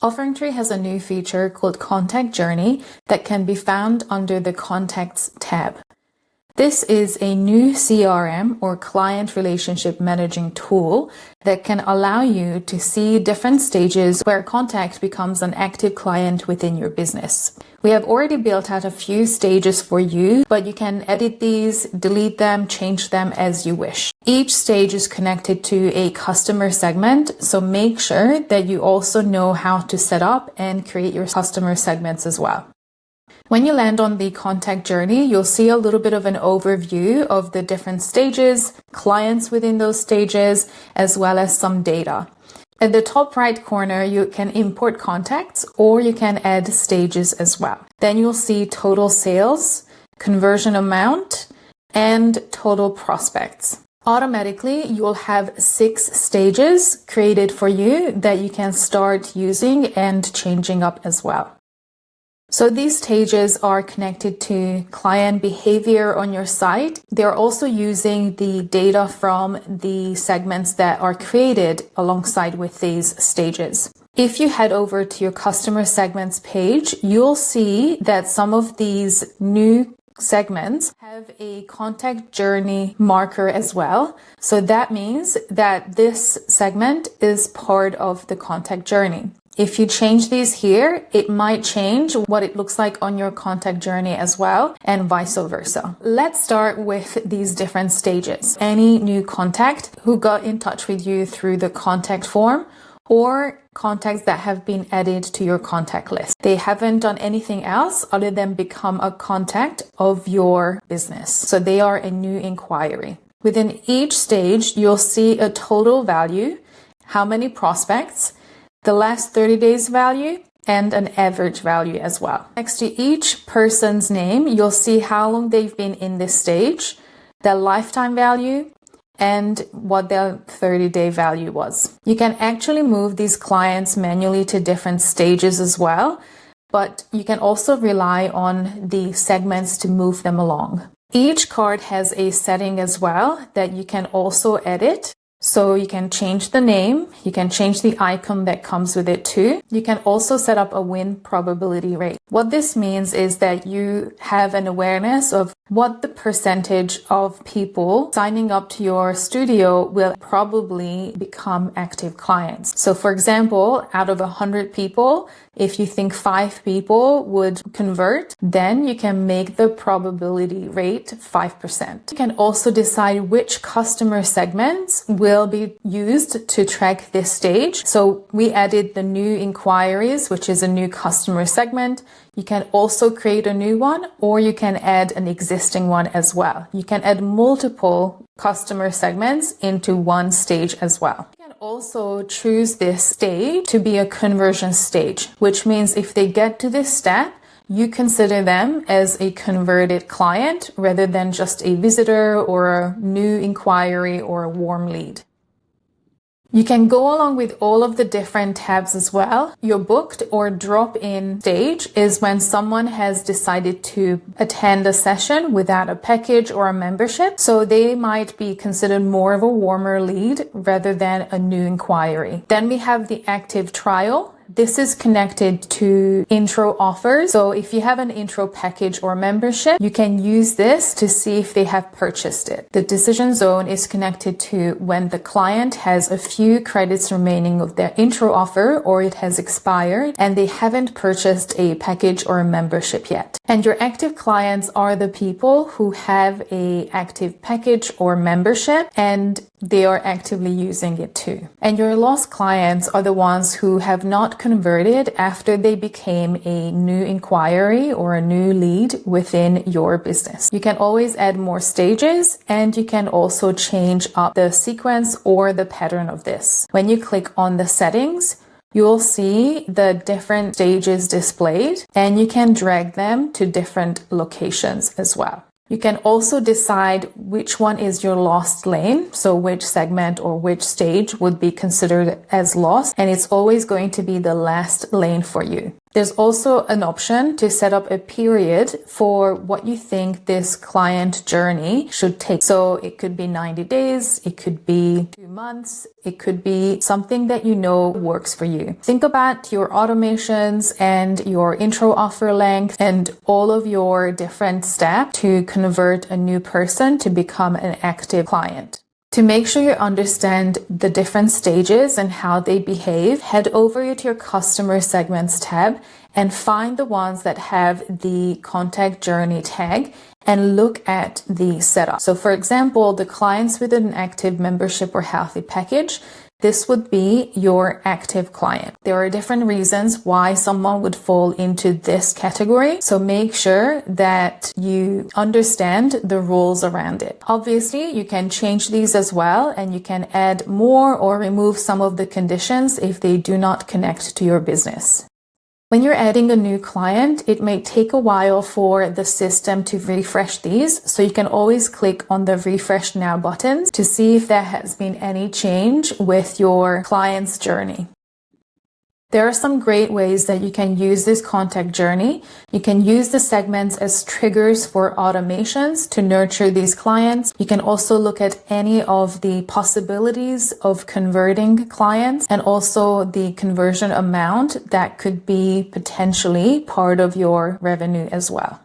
OfferingTree has a new feature called Contact Journey that can be found under the Contacts tab. This is a new CRM or client relationship managing tool that can allow you to see different stages where contact becomes an active client within your business. We have already built out a few stages for you, but you can edit these, delete them, change them as you wish. Each stage is connected to a customer segment, so make sure that you also know how to set up and create your customer segments as well. When you land on the contact journey, you'll see a little bit of an overview of the different stages, clients within those stages, as well as some data. At the top right corner, you can import contacts or you can add stages as well. Then you'll see total sales, conversion amount, and total prospects. Automatically, you'll have 6 stages created for you that you can start using and changing up as well. So these stages are connected to client behavior on your site. They're also using the data from the segments that are created alongside with these stages. If you head over to your customer segments page, you'll see that some of these new segments have a contact journey marker as well. So that means that this segment is part of the contact journey. If you change these here, it might change what it looks like on your contact journey as well, and vice versa. Let's start with these different stages. Any new contact who got in touch with you through the contact form, or contacts that have been added to your contact list. They haven't done anything else other than become a contact of your business. So they are a new inquiry. Within each stage, you'll see a total value, how many prospects, the last 30 days value, and an average value as well. Next to each person's name, you'll see how long they've been in this stage, their lifetime value, and what their 30-day value was. You can actually move these clients manually to different stages as well, but you can also rely on the segments to move them along. Each card has a setting as well that you can also edit. So you can change the name, you can change the icon that comes with it too. You can also set up a win probability rate. What this means is that you have an awareness of what the percentage of people signing up to your studio will probably become active clients. So for example, out of 100 people, if you think 5 people would convert, then you can make the probability rate 5%. You can also decide which customer segments will be used to track this stage. So we added the new inquiries, which is a new customer segment. You can also create a new one, or you can add an existing one as well. You can add multiple customer segments into one stage as well. You can also choose this stage to be a conversion stage, which means if they get to this step, you consider them as a converted client rather than just a visitor or a new inquiry or a warm lead. You can go along with all of the different tabs as well. Your booked or drop-in stage is when someone has decided to attend a session without a package or a membership. So they might be considered more of a warmer lead rather than a new inquiry. Then we have the active trial. This is connected to intro offers. So if you have an intro package or membership, you can use this to see if they have purchased it. The decision zone is connected to when the client has a few credits remaining of their intro offer or it has expired and they haven't purchased a package or a membership yet. And your active clients are the people who have an active package or membership and they are actively using it too. And your lost clients are the ones who have not converted after they became a new inquiry or a new lead within your business. You can always add more stages and you can also change up the sequence or the pattern of this. When you click on the settings, you'll see the different stages displayed and you can drag them to different locations as well. You can also decide which one is your lost lane, so which segment or which stage would be considered as lost, and it's always going to be the last lane for you. There's also an option to set up a period for what you think this client journey should take. So it could be 90 days, it could be 2 months, it could be something that you know works for you. Think about your automations and your intro offer length and all of your different steps to convert a new person to become an active client. To make sure you understand the different stages and how they behave, head over to your customer segments tab and find the ones that have the contact journey tag and look at the setup. So for example, the clients with an active membership or healthy package, this would be your active client. There are different reasons why someone would fall into this category, so make sure that you understand the rules around it. Obviously, you can change these as well, and you can add more or remove some of the conditions if they do not connect to your business. When you're adding a new client, it may take a while for the system to refresh these, so you can always click on the Refresh Now buttons to see if there has been any change with your client's journey. There are some great ways that you can use this contact journey. You can use the segments as triggers for automations to nurture these clients. You can also look at any of the possibilities of converting clients and also the conversion amount that could be potentially part of your revenue as well.